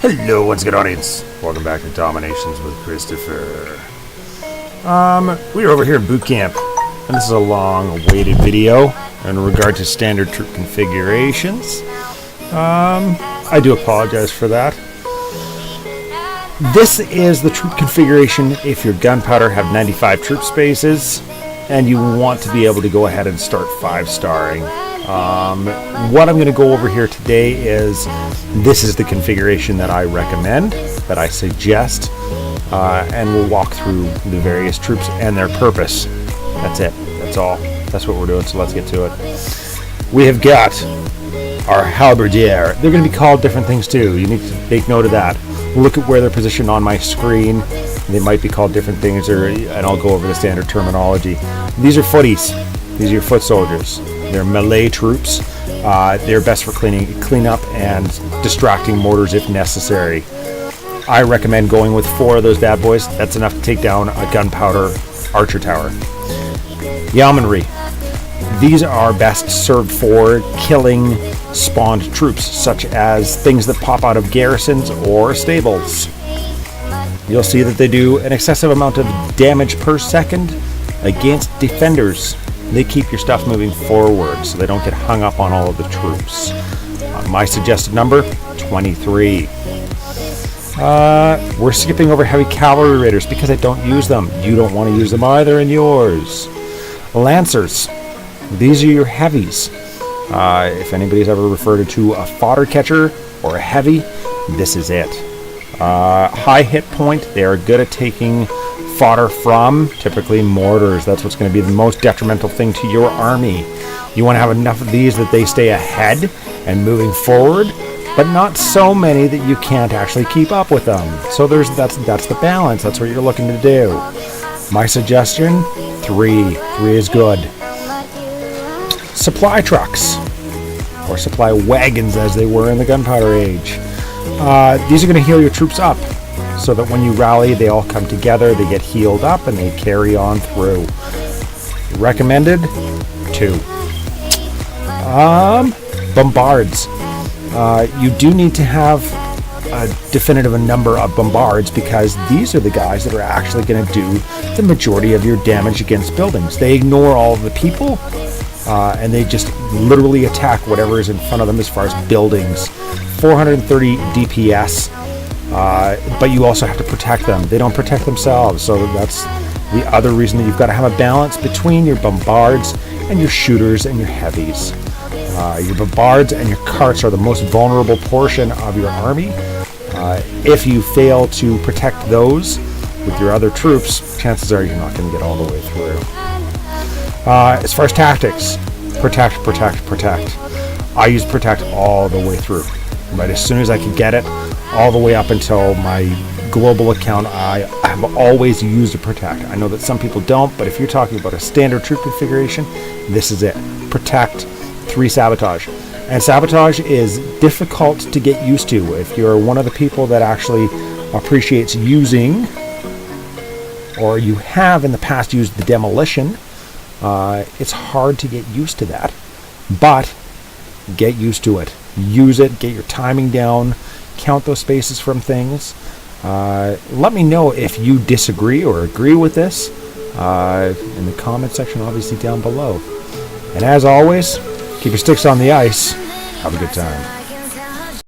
Hello, what's good, audience? Welcome back to DomiNations with Christopher. We are over here in boot camp, and this is a long-awaited video in regard to standard troop configurations. I do apologize for that. This is the troop configuration if your Gunpowder have 95 troop spaces, and you want to be able to go ahead and start 5-starring. What I'm going to go over here today is this is the configuration that I recommend, that I suggest, and we'll walk through the various troops and their purpose. That's it. That's all. That's what we're doing, so let's get to it. We have got our halberdier. They're going to be called different things too. You need to make note of that. Look at where they're positioned on my screen. They might be called different things, and I'll go over the standard terminology. These are footies. These are your foot soldiers. They're melee troops. They're best for cleanup and distracting mortars if necessary. I recommend going with 4 of those bad boys. That's enough to take down a Gunpowder archer tower. Yeomanry. These are best served for killing spawned troops, such as things that pop out of garrisons or stables. You'll see that they do an excessive amount of damage per second against defenders. They keep your stuff moving forward so they don't get hung up on all of the troops. My suggested number, 23. We're skipping over heavy cavalry raiders because I don't use them. You don't want to use them either in yours. Lancers. These are your heavies. If anybody's ever referred to a fodder catcher or a heavy, this is it. High hit point. They are good at taking fodder from typically mortars. That's what's going to be the most detrimental thing to your army. You want to have enough of these that they stay ahead and moving forward, but not so many that you can't actually keep up with them. So that's the balance. That's what you're looking to do. My suggestion, 3 is good. Supply trucks, or supply wagons as they were in the Gunpowder age. These are going to heal your troops up, so that when you rally, they all come together, they get healed up, and they carry on through. Recommended, 2. Bombards. You do need to have a definitive number of bombards, because these are the guys that are actually going to do the majority of your damage against buildings. They ignore all of the people, and they just literally attack whatever is in front of them as far as buildings. 430 DPS. But you also have to protect them. They don't protect themselves, so that's the other reason that you've got to have a balance between your bombards and your shooters and your heavies. Your bombards and your carts are the most vulnerable portion of your army. If you fail to protect those with your other troops, chances are you're not going to get all the way through. As far as tactics, protect. I use protect all the way through. But as soon as I can get it, all the way up until my global account, I have always used a protect. I know that some people don't, but if you're talking about a standard troop configuration, this is it. Protect, 3 sabotage. And sabotage is difficult to get used to. If you're one of the people that actually appreciates using, or you have in the past used the demolition, it's hard to get used to that. But get used to it. Use it, get your timing down, count those spaces from things. Let me know if you disagree or agree with this in the comment section, obviously down below. And as always, keep your sticks on the ice. Have a good time.